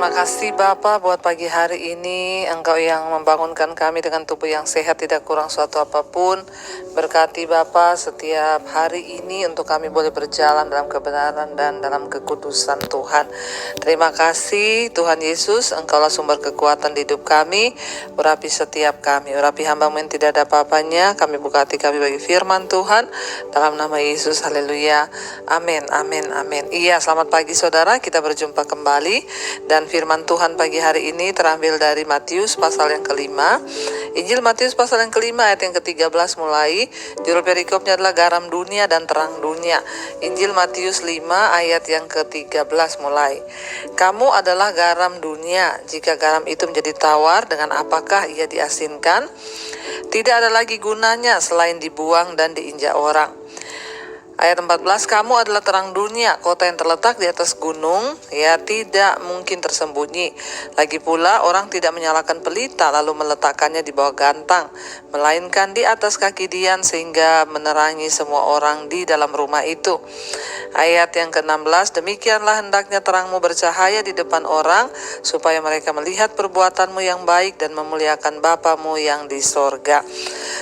Terima kasih Bapa buat pagi hari ini. Engkau yang membangunkan kami dengan tubuh yang sehat, tidak kurang suatu apapun. Berkati Bapa setiap hari ini untuk kami boleh berjalan dalam kebenaran dan dalam kekudusan Tuhan. Terima kasih Tuhan Yesus, Engkaulah sumber kekuatan di hidup kami. Urapi setiap kami, urapi hamba-Mu yang tidak ada apa-apanya. Kami buka hati kami bagi firman Tuhan. Dalam nama Yesus, haleluya. Amin, amin, amin. Iya, selamat pagi saudara, kita berjumpa kembali. Dan firman Tuhan pagi hari ini terambil dari Matius pasal yang kelima. Injil Matius pasal yang kelima ayat yang ke-13 mulai. Judul perikopnya adalah garam dunia dan terang dunia. Injil Matius 5 ayat yang ke-13 mulai. Kamu adalah garam dunia. Jika garam itu menjadi tawar, dengan apakah ia diasinkan? Tidak ada lagi gunanya selain dibuang dan diinjak orang. Ayat 14, kamu adalah terang dunia, kota yang terletak di atas gunung, ya tidak mungkin tersembunyi. Lagi pula orang tidak menyalakan pelita lalu meletakkannya di bawah gantang, melainkan di atas kaki dian sehingga menerangi semua orang di dalam rumah itu. Ayat yang ke-16, demikianlah hendaknya terangmu bercahaya di depan orang, supaya mereka melihat perbuatanmu yang baik dan memuliakan Bapamu yang di sorga.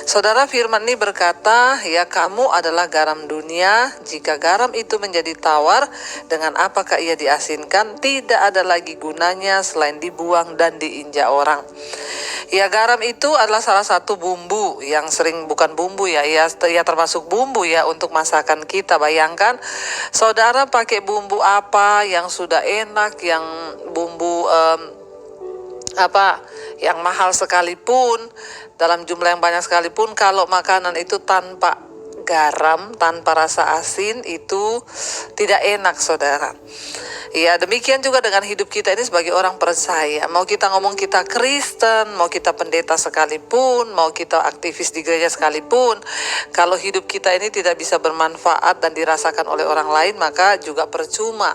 Saudara, firman ini berkata, ya kamu adalah garam dunia. Jika garam itu menjadi tawar, dengan apakah ia diasinkan? Tidak ada lagi gunanya selain dibuang dan diinjak orang. Ya, garam itu adalah salah satu bumbu yang sering, bukan bumbu ya, ya termasuk bumbu ya untuk masakan kita. Bayangkan saudara pakai bumbu apa yang sudah enak, yang bumbu yang mahal sekalipun, dalam jumlah yang banyak sekalipun, kalau makanan itu tanpa garam, tanpa rasa asin, itu tidak enak saudara. Ya, demikian juga dengan hidup kita ini sebagai orang percaya. Mau kita ngomong kita Kristen, mau kita pendeta sekalipun, mau kita aktivis di gereja sekalipun, kalau hidup kita ini tidak bisa bermanfaat dan dirasakan oleh orang lain, maka juga percuma.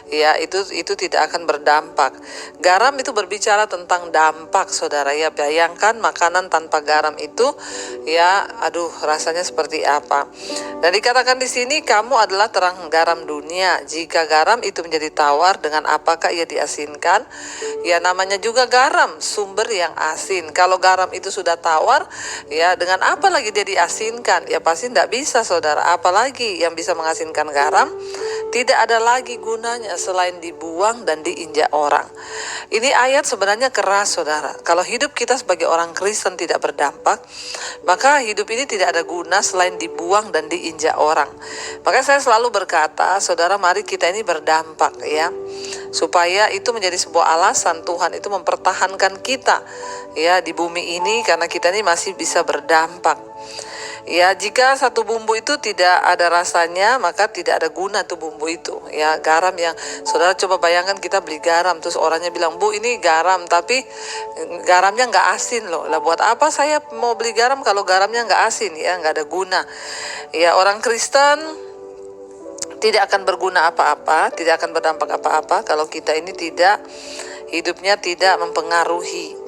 Ya, itu tidak akan berdampak. Garam itu berbicara tentang dampak saudara. Ya, bayangkan makanan tanpa garam itu, ya aduh rasanya seperti apa. Dan dikatakan di sini, kamu adalah terang garam dunia. Jika garam itu menjadi tawar, dengan apakah ia diasinkan? Ya, namanya juga garam, sumber yang asin. Kalau garam itu sudah tawar, ya dengan apa lagi dia diasinkan? Ya pasti tidak bisa saudara. Apalagi yang bisa mengasinkan garam? Tidak ada lagi gunanya selain dibuang dan diinjak orang. Ini ayat sebenarnya keras saudara. Kalau hidup kita sebagai orang Kristen tidak berdampak, maka hidup ini tidak ada guna selain dibuang dan diinjak orang. Maka saya selalu berkata, saudara, mari kita ini berdampak ya, supaya itu menjadi sebuah alasan Tuhan itu mempertahankan kita ya di bumi ini, karena kita ini masih bisa berdampak. Ya, jika satu bumbu itu tidak ada rasanya, maka tidak ada guna tuh bumbu itu. Ya, garam yang saudara coba bayangkan, kita beli garam terus orangnya bilang, "Bu, ini garam, tapi garamnya nggak asin loh." Lah buat apa saya mau beli garam kalau garamnya nggak asin? Ya, nggak ada guna. Ya, orang Kristen tidak akan berguna apa-apa, tidak akan berdampak apa-apa kalau kita ini tidak, hidupnya tidak mempengaruhi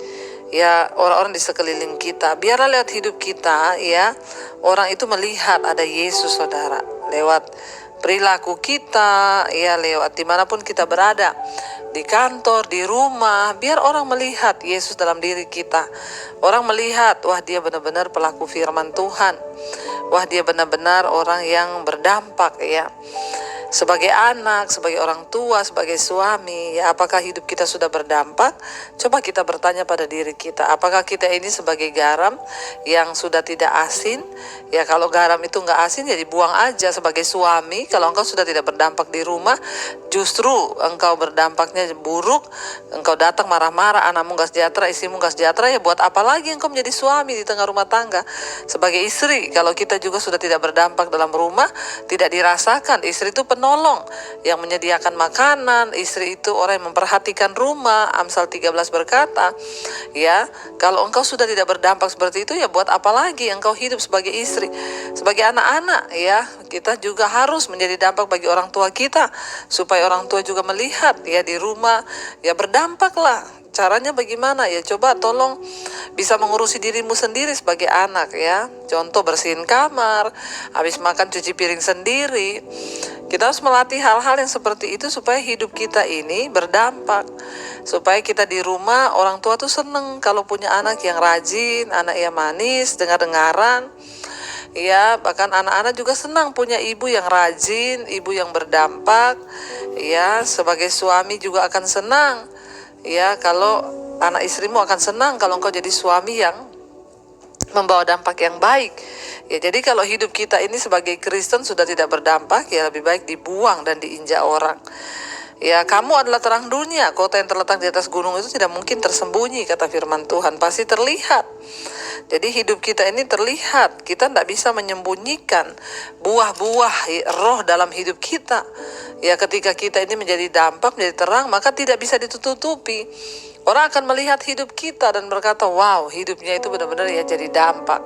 ya orang-orang di sekeliling kita. Biarlah lewat hidup kita ya, orang itu melihat ada Yesus saudara, lewat perilaku kita ya, lewat dimanapun kita berada, di kantor, di rumah, biar orang melihat Yesus dalam diri kita. Orang melihat, wah dia benar-benar pelaku firman Tuhan, wah dia benar-benar orang yang berdampak ya, sebagai anak, sebagai orang tua, sebagai suami, ya apakah hidup kita sudah berdampak? Coba kita bertanya pada diri kita, apakah kita ini sebagai garam yang sudah tidak asin? Ya kalau garam itu nggak asin ya dibuang aja. Sebagai suami, kalau engkau sudah tidak berdampak di rumah, justru engkau berdampaknya buruk, engkau datang marah-marah, anakmu nggak sejahtera, istrimu nggak sejahtera, ya buat apa lagi engkau menjadi suami di tengah rumah tangga? Sebagai istri, kalau kita juga sudah tidak berdampak dalam rumah, tidak dirasakan, istri itu penolong yang menyediakan makanan, istri itu orang yang memperhatikan rumah. Amsal 13 berkata, ya kalau engkau sudah tidak berdampak seperti itu, ya buat apa lagi engkau hidup sebagai istri? Sebagai anak-anak ya, kita juga harus menjadi dampak bagi orang tua kita, supaya orang tua juga melihat ya di rumah, ya berdampaklah. Caranya bagaimana? Ya coba tolong bisa mengurusi dirimu sendiri sebagai anak ya. Contoh bersihin kamar, habis makan cuci piring sendiri. Kita harus melatih hal-hal yang seperti itu supaya hidup kita ini berdampak. Supaya kita di rumah, orang tua tuh seneng kalau punya anak yang rajin, anak yang manis, dengar-dengaran. Ya, bahkan anak-anak juga senang punya ibu yang rajin, ibu yang berdampak. Ya, sebagai suami juga akan senang. Ya, kalau anak istrimu akan senang kalau engkau jadi suami yang membawa dampak yang baik. Ya, jadi kalau hidup kita ini sebagai Kristen sudah tidak berdampak, ya lebih baik dibuang dan diinjak orang. Ya, kamu adalah terang dunia. Kota yang terletak di atas gunung itu tidak mungkin tersembunyi, kata firman Tuhan. Pasti terlihat. Jadi hidup kita ini terlihat. Kita tidak bisa menyembunyikan buah-buah roh dalam hidup kita. Ya, ketika kita ini menjadi dampak, menjadi terang, maka tidak bisa ditutupi. Orang akan melihat hidup kita dan berkata, wow, hidupnya itu benar-benar ya jadi dampak.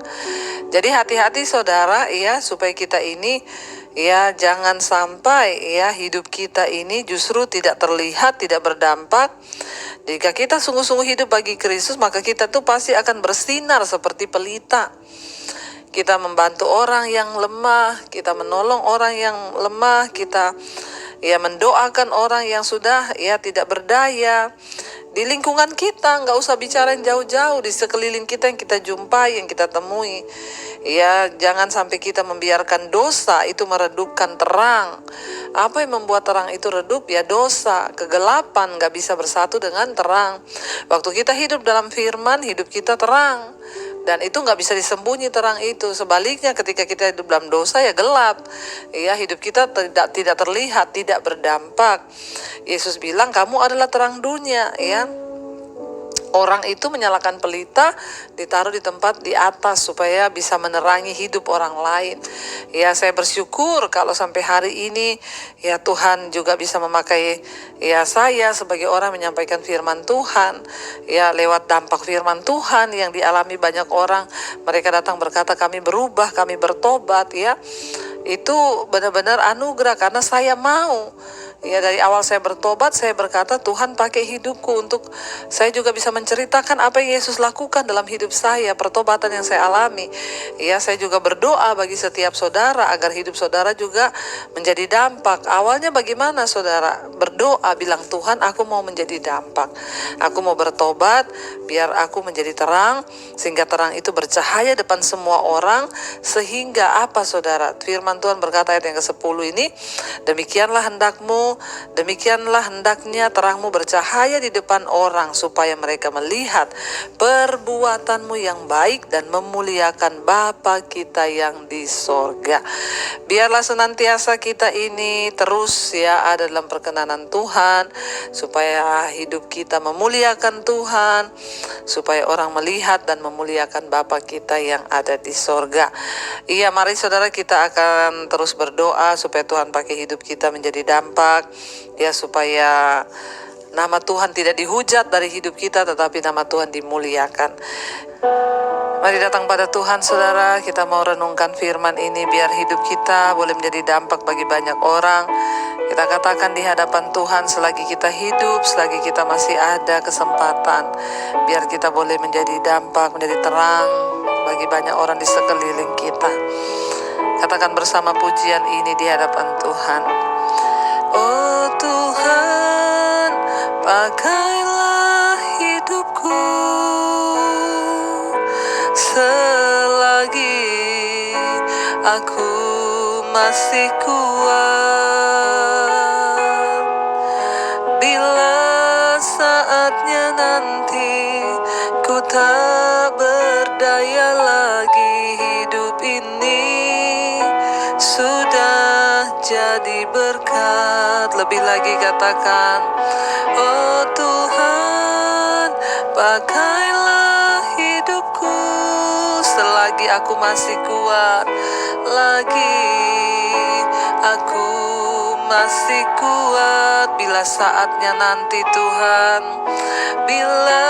Jadi hati-hati saudara ya, supaya kita ini ya jangan sampai ya hidup kita ini justru tidak terlihat, tidak berdampak. Jika kita sungguh-sungguh hidup bagi Kristus, maka kita tuh pasti akan bersinar seperti pelita. Kita membantu orang yang lemah, kita menolong orang yang lemah, kita ya mendoakan orang yang sudah ya tidak berdaya. Di lingkungan kita, nggak usah bicara yang jauh-jauh, di sekeliling kita yang kita jumpai, yang kita temui. Ya, jangan sampai kita membiarkan dosa itu meredupkan terang. Apa yang membuat terang itu redup? Ya dosa, kegelapan nggak bisa bersatu dengan terang. Waktu kita hidup dalam firman, hidup kita terang. Dan itu nggak bisa disembunyi terang itu. Sebaliknya ketika kita hidup dalam dosa ya gelap. Ya, hidup kita tidak terlihat, tidak berdampak. Yesus bilang kamu adalah terang dunia ya. Orang itu menyalakan pelita, ditaruh di tempat di atas supaya bisa menerangi hidup orang lain. Ya, saya bersyukur kalau sampai hari ini ya Tuhan juga bisa memakai ya saya sebagai orang menyampaikan firman Tuhan. Ya, lewat dampak firman Tuhan yang dialami banyak orang, mereka datang berkata kami berubah, kami bertobat ya. Itu benar-benar anugerah karena saya mau. Ya, dari awal saya bertobat, saya berkata Tuhan pakai hidupku untuk saya juga bisa menceritakan apa yang Yesus lakukan dalam hidup saya, pertobatan yang saya alami. Ya, saya juga berdoa bagi setiap saudara agar hidup saudara juga menjadi dampak. Awalnya bagaimana saudara? Berdoa, bilang Tuhan aku mau menjadi dampak. Aku mau bertobat biar aku menjadi terang, sehingga terang itu bercahaya depan semua orang. Sehingga apa saudara? Firman Tuhan berkata ayat yang ke-10 ini, demikianlah hendakmu, demikianlah hendaknya terangmu bercahaya di depan orang supaya mereka melihat perbuatanmu yang baik dan memuliakan Bapa kita yang di sorga. Biarlah senantiasa kita ini terus ya ada dalam perkenanan Tuhan, supaya hidup kita memuliakan Tuhan, supaya orang melihat dan memuliakan Bapa kita yang ada di sorga. Iya, mari saudara kita akan terus berdoa supaya Tuhan pakai hidup kita menjadi dampak. Ya, supaya nama Tuhan tidak dihujat dari hidup kita, tetapi nama Tuhan dimuliakan. Mari datang pada Tuhan saudara, kita mau renungkan firman ini biar hidup kita boleh menjadi dampak bagi banyak orang. Kita katakan di hadapan Tuhan, selagi kita hidup, selagi kita masih ada kesempatan, biar kita boleh menjadi dampak, menjadi terang bagi banyak orang di sekeliling kita. Katakan bersama pujian ini di hadapan Tuhan. Oh Tuhan, pakailah hidupku selagi aku masih kuat. Bila saatnya nanti ku tak berdaya lagi, hidup ini sudah jadi berkat. Lebih lagi katakan, oh Tuhan, pakailah hidupku selagi aku masih kuat. Lagi aku masih kuat. Bila saatnya nanti Tuhan, bila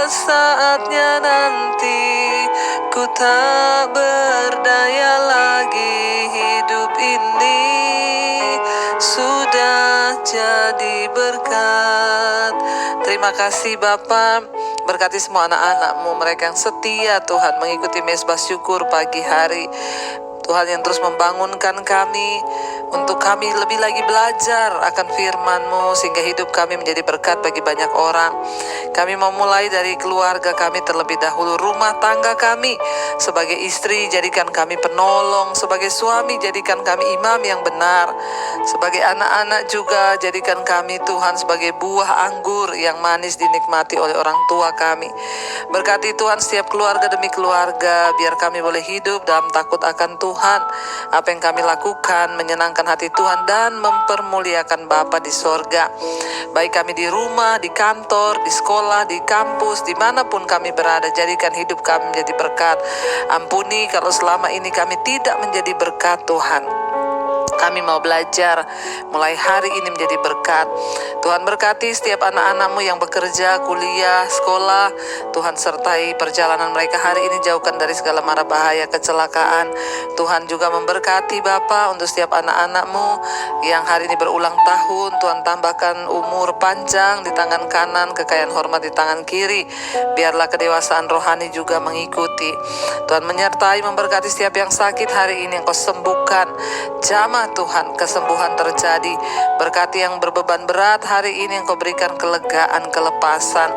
saatnya nanti ku tak berdaya lagi, hidup ini sudah jadi berkat. Terima kasih Bapa, berkati semua anak-anak-Mu, mereka yang setia Tuhan mengikuti mesbah syukur pagi hari. Tuhan yang terus membangunkan kami untuk kami lebih lagi belajar akan firman-Mu sehingga hidup kami menjadi berkat bagi banyak orang. Kami mau mulai dari keluarga kami terlebih dahulu, rumah tangga kami. Sebagai istri jadikan kami penolong, sebagai suami jadikan kami imam yang benar, sebagai anak-anak juga jadikan kami Tuhan sebagai buah anggur yang manis dinikmati oleh orang tua kami. Berkati Tuhan setiap keluarga demi keluarga, biar kami boleh hidup dalam takut akan Tuhan. Apa yang kami lakukan menyenangkan hati Tuhan dan mempermuliakan Bapa di sorga. Baik kami di rumah, di kantor, di sekolah, di kampus, dimanapun kami berada, jadikan hidup kami menjadi berkat. Ampuni kalau selama ini kami tidak menjadi berkat Tuhan. Kami mau belajar mulai hari ini menjadi berkat. Tuhan berkati setiap anak-anak-Mu yang bekerja, kuliah, sekolah. Tuhan sertai perjalanan mereka hari ini, jauhkan dari segala mara bahaya, kecelakaan. Tuhan juga memberkati Bapa untuk setiap anak-anak-Mu yang hari ini berulang tahun. Tuhan tambahkan umur panjang di tangan kanan, kekayaan hormat di tangan kiri. Biarlah kedewasaan rohani juga mengikuti. Tuhan menyertai, memberkati setiap yang sakit hari ini, yang Kau sembuhkan. Jamah Tuhan, kesembuhan terjadi. Berkati yang berbeban berat hari ini, yang Kau berikan kelegaan, kelepasan.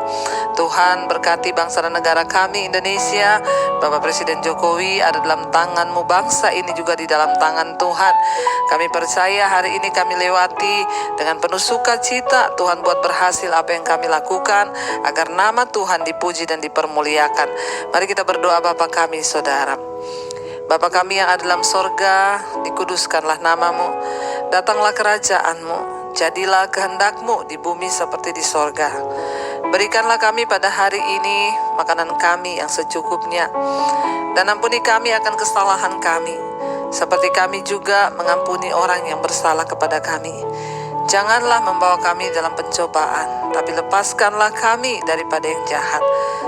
Tuhan berkati bangsa dan negara kami Indonesia. Bapak Presiden Jokowi ada dalam tangan-Mu, bangsa ini juga di dalam tangan Tuhan. Kami percaya hari ini kami lewati dengan penuh sukacita. Tuhan buat berhasil apa yang kami lakukan, agar nama Tuhan dipuji dan dipermuliakan. Mari kita berdoa. Bapa kami, Saudara. Bapa kami yang ada dalam sorga, dikuduskanlah nama-Mu, datanglah kerajaan-Mu, jadilah kehendak-Mu di bumi seperti di sorga. Berikanlah kami pada hari ini makanan kami yang secukupnya, dan ampuni kami akan kesalahan kami, seperti kami juga mengampuni orang yang bersalah kepada kami. Janganlah membawa kami dalam pencobaan, tapi lepaskanlah kami daripada yang jahat.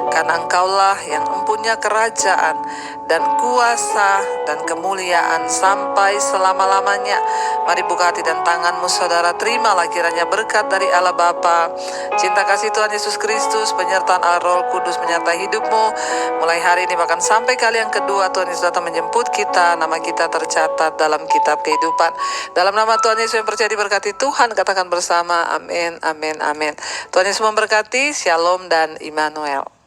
Karena Engkaulah yang mempunyai kerajaan dan kuasa dan kemuliaan sampai selama-lamanya. Mari buka hati dan tangan-Mu, Saudara. Terimalah kiranya berkat dari Allah Bapa, cinta kasih Tuhan Yesus Kristus, penyertaan Allah Roh Kudus menyertai hidupmu mulai hari ini bahkan sampai kali yang kedua Tuhan Yesus datang menjemput kita. Nama kita tercatat dalam kitab kehidupan. Dalam nama Tuhan Yesus yang percaya diberkati Tuhan, katakan bersama amin, amin, amin. Tuhan Yesus memberkati. Shalom dan Immanuel.